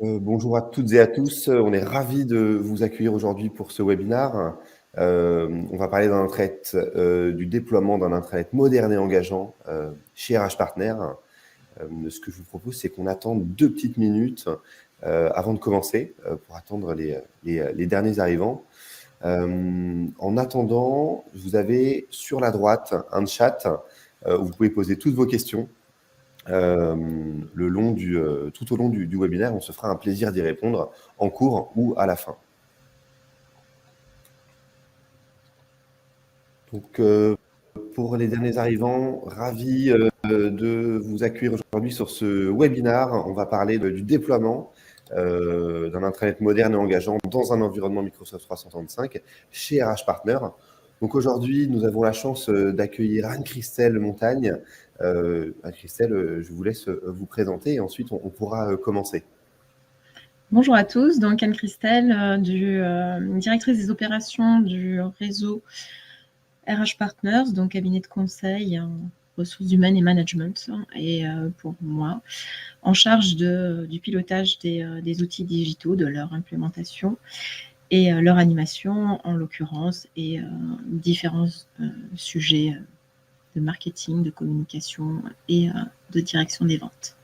Bonjour à toutes et à tous. On est ravis de vous accueillir aujourd'hui pour ce webinaire. On va parler du déploiement d'un intranet moderne et engageant chez RH Partner. Ce que je vous propose, c'est qu'on attende 2 petites minutes avant de commencer pour attendre les derniers arrivants. En attendant, vous avez sur la droite un chat où vous pouvez poser toutes vos questions. Tout au long du webinaire, on se fera un plaisir d'y répondre en cours ou à la fin. Donc, pour les derniers arrivants, ravi de vous accueillir aujourd'hui sur ce webinaire. On va parler du déploiement d'un intranet moderne et engageant dans un environnement Microsoft 365 chez RH Partner. Donc aujourd'hui, nous avons la chance d'accueillir Anne-Christelle Montagne. Anne-Christelle, je vous laisse vous présenter et ensuite on pourra commencer. Bonjour à tous, donc Anne-Christelle, directrice des opérations du réseau RH Partners, donc cabinet de conseil en ressources humaines et management, et pour moi, en charge du pilotage des outils digitaux, de leur implémentation et leur animation en l'occurrence, et différents sujets de marketing, de communication et de direction des ventes.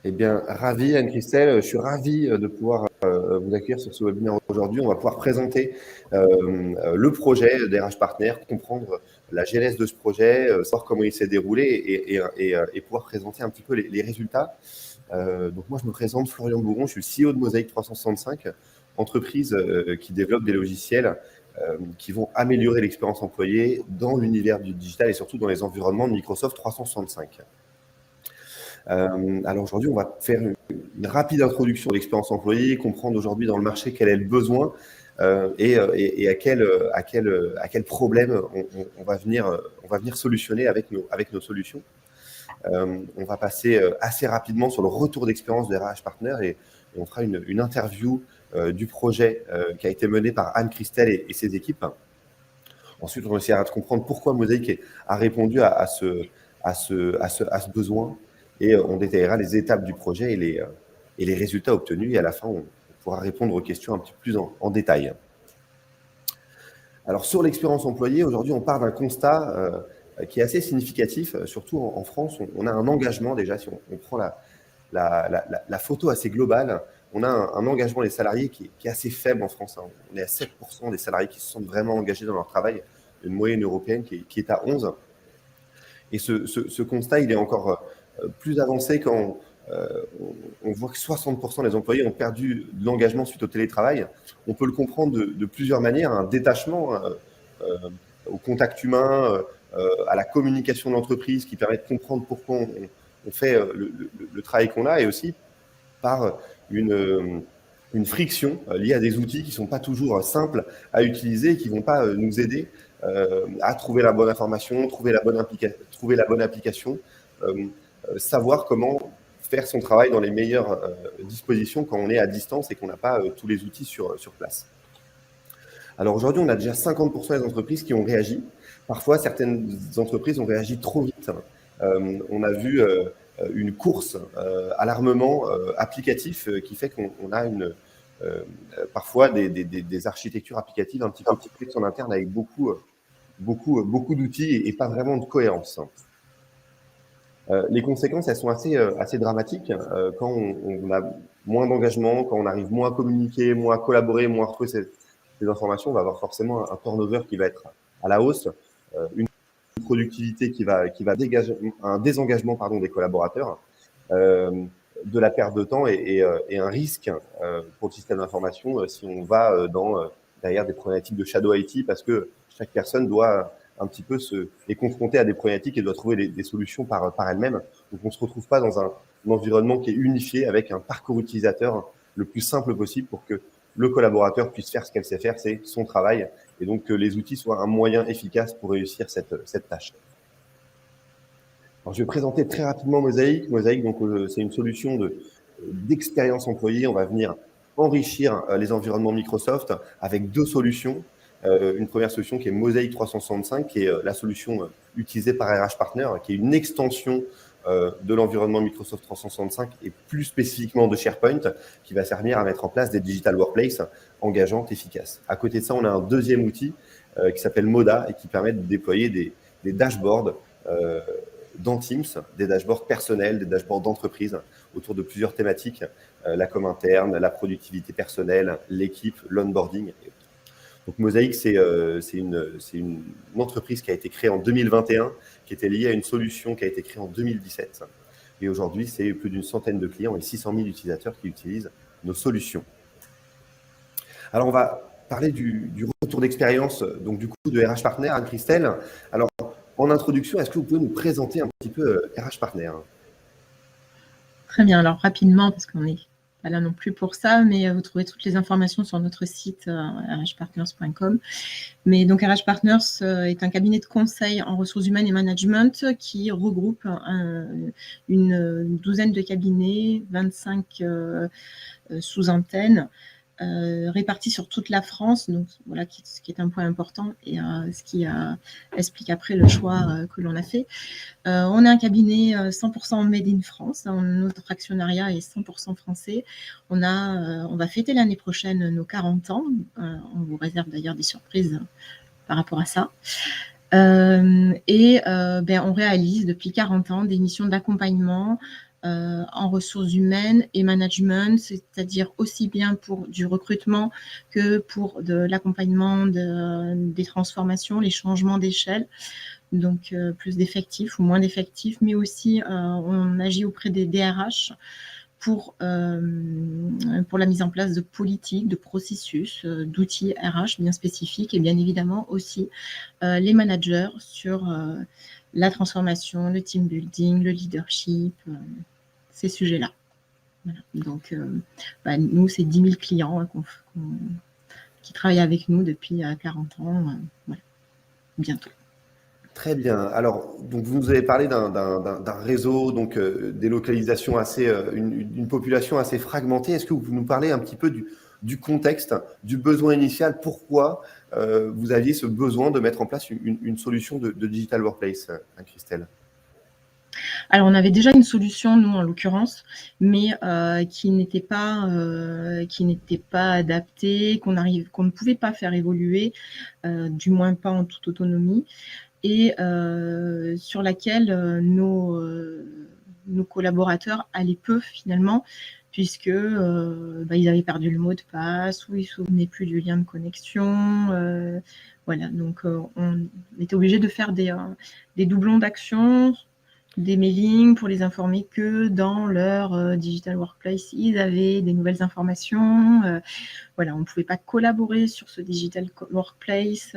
Eh bien, ravi Anne-Christelle, je suis ravi de pouvoir vous accueillir sur ce webinaire aujourd'hui. On va pouvoir présenter le projet d'RH Partner, comprendre la genèse de ce projet, savoir comment il s'est déroulé et pouvoir présenter un petit peu les résultats. Donc moi, je me présente Florian Bourron, je suis le CEO de Mosaïque 365, entreprise qui développe des logiciels qui vont améliorer l'expérience employée dans l'univers du digital et surtout dans les environnements de Microsoft 365. Alors aujourd'hui, on va faire une rapide introduction de l'expérience employée, comprendre aujourd'hui dans le marché quel est le besoin et à quel problème on va venir solutionner avec nos solutions. On va passer assez rapidement sur le retour d'expérience des RH Partner et on fera une interview du projet qui a été mené par Anne-Christelle et ses équipes. Ensuite, on essaiera de comprendre pourquoi Mosaïque a répondu à ce besoin et on détaillera les étapes du projet et les résultats obtenus. Et à la fin, on pourra répondre aux questions un petit peu plus en détail. Alors, sur l'expérience employée, aujourd'hui, on part d'un constat qui est assez significatif, surtout en France. On a un engagement déjà, si on prend la photo assez globale, on a un engagement des salariés qui est assez faible en France. On est à 7% des salariés qui se sentent vraiment engagés dans leur travail, une moyenne européenne qui est à 11%. Et ce constat, il est encore plus avancé quand on voit que 60% des employés ont perdu de l'engagement suite au télétravail. On peut le comprendre de plusieurs manières, un détachement au contact humain, à la communication de l'entreprise qui permet de comprendre pourquoi on fait le travail qu'on a et aussi par une friction liée à des outils qui ne sont pas toujours simples à utiliser et qui ne vont pas nous aider à trouver la bonne information, trouver la bonne application, savoir comment faire son travail dans les meilleures dispositions quand on est à distance et qu'on n'a pas tous les outils sur place. Alors aujourd'hui, on a déjà 50% des entreprises qui ont réagi. Parfois, certaines entreprises ont réagi trop vite. On a vu une course à l'armement applicatif qui fait qu'on a parfois des architectures applicatives un petit peu complexes en interne avec beaucoup d'outils et pas vraiment de cohérence. Les conséquences, elles sont assez dramatiques quand on a moins d'engagement, quand on arrive moins à communiquer, moins à collaborer, moins à retrouver ces informations. On va avoir forcément un turnover qui va être à la hausse, une productivité qui va dégager, un désengagement des collaborateurs, de la perte de temps et un risque pour le système d'information si on va derrière des problématiques de shadow IT parce que chaque personne doit un petit peu est confrontée à des problématiques et doit trouver des solutions par elle-même. Donc, on ne se retrouve pas dans un environnement qui est unifié avec un parcours utilisateur le plus simple possible pour que le collaborateur puisse faire ce qu'elle sait faire, c'est son travail, et donc que les outils soient un moyen efficace pour réussir cette tâche. Alors, je vais présenter très rapidement Mosaïque. Mosaïque, donc, c'est une solution d'expérience employée. On va venir enrichir les environnements Microsoft avec 2 solutions. Une première solution qui est Mosaïque 365, qui est la solution utilisée par RH Partner, qui est une extension de l'environnement Microsoft 365 et plus spécifiquement de SharePoint, qui va servir à mettre en place des digital workplaces engageantes, efficaces. À côté de ça, on a un deuxième outil qui s'appelle Moda et qui permet de déployer des dashboards dans Teams, des dashboards personnels, des dashboards d'entreprise autour de plusieurs thématiques, la com interne, la productivité personnelle, l'équipe, l'onboarding. Donc Mosaic, c'est une entreprise qui a été créée en 2021, qui était liée à une solution qui a été créée en 2017. Et aujourd'hui, c'est plus d'une centaine de clients et 600 000 utilisateurs qui utilisent nos solutions. Alors, on va parler du retour d'expérience, donc du coup, de RH Partner, Anne-Christelle. Alors, en introduction, est-ce que vous pouvez nous présenter un petit peu RH Partner? Très bien. Alors, rapidement, parce qu'on n'est pas là non plus pour ça, mais vous trouvez toutes les informations sur notre site rhpartners.com. Mais donc, RH Partners est un cabinet de conseil en ressources humaines et management qui regroupe une douzaine de cabinets, 25 sous-antennes, répartis sur toute la France, donc voilà, ce qui est un point important et ce qui explique après le choix que l'on a fait. On a un cabinet 100% made in France, notre actionnariat est 100% français. On va fêter l'année prochaine nos 40 ans, on vous réserve d'ailleurs des surprises par rapport à ça. On réalise depuis 40 ans des missions d'accompagnement en ressources humaines et management, c'est-à-dire aussi bien pour du recrutement que pour de l'accompagnement des transformations, les changements d'échelle, donc plus d'effectifs ou moins d'effectifs, mais aussi on agit auprès des DRH pour la mise en place de politiques, de processus, d'outils RH bien spécifiques et bien évidemment aussi les managers sur la transformation, le team building, le leadership, ces sujets-là. Voilà. Donc, nous, c'est 10 000 clients qui travaillent avec nous depuis 40 ans, voilà, bientôt. Très bien. Alors, donc vous nous avez parlé d'un réseau, donc des localisations assez, une population assez fragmentée. Est-ce que vous pouvez nous parler un petit peu du contexte, du besoin initial? Pourquoi vous aviez ce besoin de mettre en place une solution de digital workplace, Christelle? Alors, on avait déjà une solution, nous, en l'occurrence, mais qui n'était pas adaptée, qu'on ne pouvait pas faire évoluer, du moins pas en toute autonomie, et sur laquelle nos collaborateurs allaient peu, finalement, puisque ils avaient perdu le mot de passe ou ils ne se souvenaient plus du lien de connexion. Voilà, donc on était obligé de faire des doublons d'actions, des mailings pour les informer que dans leur digital workplace, ils avaient des nouvelles informations. Voilà, on ne pouvait pas collaborer sur ce digital workplace.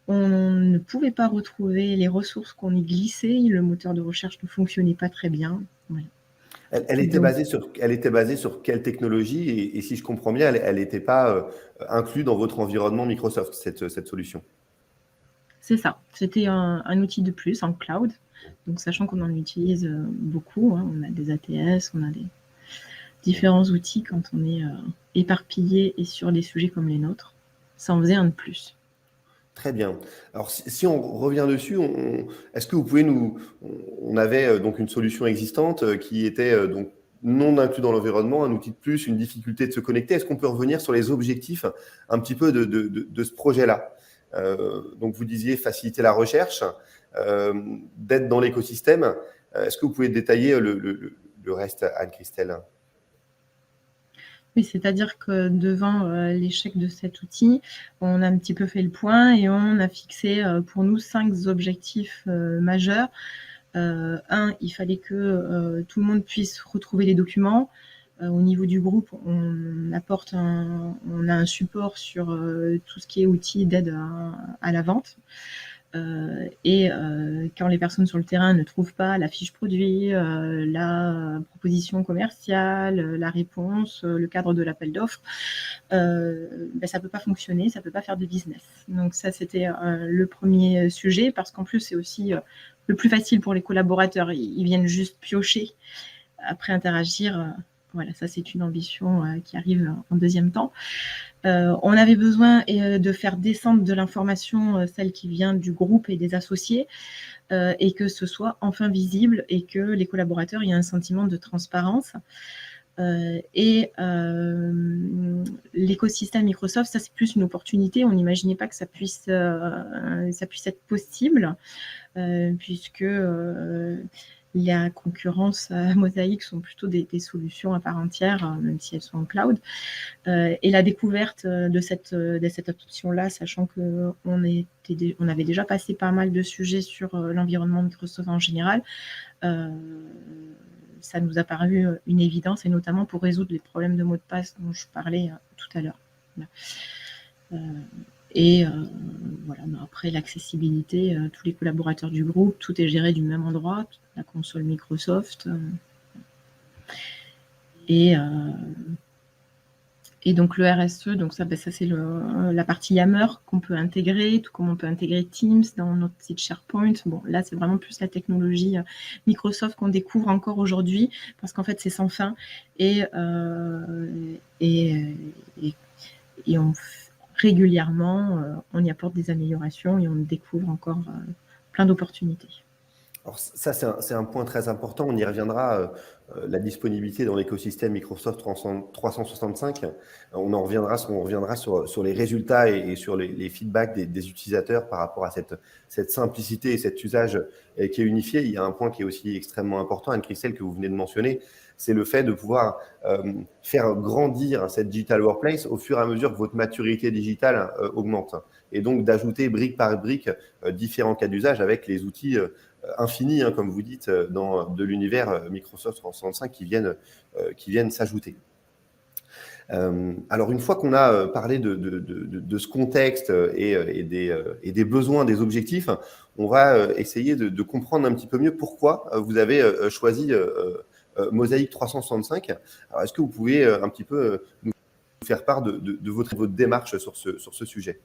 On ne pouvait pas retrouver les ressources qu'on y glissait. Le moteur de recherche ne fonctionnait pas très bien. Voilà. Elle était basée sur quelle technologie et si je comprends bien, elle n'était pas inclue dans votre environnement Microsoft, cette solution? C'est ça. C'était un outil de plus en cloud. Donc, sachant qu'on en utilise beaucoup, hein, on a des ATS, on a des différents outils quand on est éparpillé et sur des sujets comme les nôtres. Ça en faisait un de plus. Très bien. Alors, si on revient dessus, est-ce que vous pouvez on avait donc une solution existante qui était donc non inclus dans l'environnement, un outil de plus, une difficulté de se connecter. Est-ce qu'on peut revenir sur les objectifs un petit peu de ce projet-là? Donc, vous disiez faciliter la recherche, d'être dans l'écosystème. Est-ce que vous pouvez détailler le reste, Anne-Christelle? Oui, c'est-à-dire que devant l'échec de cet outil, on a un petit peu fait le point et on a fixé pour nous 5 objectifs majeurs. Un, il fallait que tout le monde puisse retrouver les documents. Au niveau du groupe, on a un support sur tout ce qui est outils d'aide à la vente. Quand les personnes sur le terrain ne trouvent pas la fiche produit, la proposition commerciale, la réponse, le cadre de l'appel d'offres, ça ne peut pas fonctionner, ça ne peut pas faire de business. Donc ça, c'était le premier sujet, parce qu'en plus, c'est aussi le plus facile pour les collaborateurs. Ils viennent juste piocher, après interagir. Voilà, ça, c'est une ambition qui arrive en deuxième temps. On avait besoin de faire descendre de l'information, celle qui vient du groupe et des associés, et que ce soit enfin visible et que les collaborateurs aient un sentiment de transparence. L'écosystème Microsoft, ça c'est plus une opportunité. On n'imaginait pas que ça puisse être possible, puisque la concurrence Mosaic sont plutôt des solutions à part entière, même si elles sont en cloud. Et la découverte de cette option-là, sachant qu'on avait déjà passé pas mal de sujets sur l'environnement Microsoft en général, ça nous a paru une évidence, et notamment pour résoudre les problèmes de mots de passe dont je parlais tout à l'heure. Voilà, après l'accessibilité, tous les collaborateurs du groupe, tout est géré du même endroit, la console Microsoft. Et donc le RSE, donc ça c'est la partie Yammer qu'on peut intégrer, tout comme on peut intégrer Teams dans notre site SharePoint. Bon, là c'est vraiment plus la technologie Microsoft qu'on découvre encore aujourd'hui, parce qu'en fait c'est sans fin, et régulièrement on y apporte des améliorations et on découvre encore plein d'opportunités. Alors ça, c'est un point très important. On y reviendra. La disponibilité dans l'écosystème Microsoft 365. On reviendra sur les résultats et sur les feedbacks des utilisateurs par rapport à cette simplicité et cet usage qui est unifié. Il y a un point qui est aussi extrêmement important, Anne-Christelle, que vous venez de mentionner, c'est le fait de pouvoir faire grandir cette digital workplace au fur et à mesure que votre maturité digitale augmente. Et donc d'ajouter brique par brique différents cas d'usage avec les outils infinis, comme vous dites, de l'univers Microsoft 365 qui viennent s'ajouter. Alors, une fois qu'on a parlé de ce contexte et des besoins, des objectifs, on va essayer de comprendre un petit peu mieux pourquoi vous avez choisi Mosaic 365. Alors, est-ce que vous pouvez un petit peu nous faire part de votre démarche sur ce sujet ?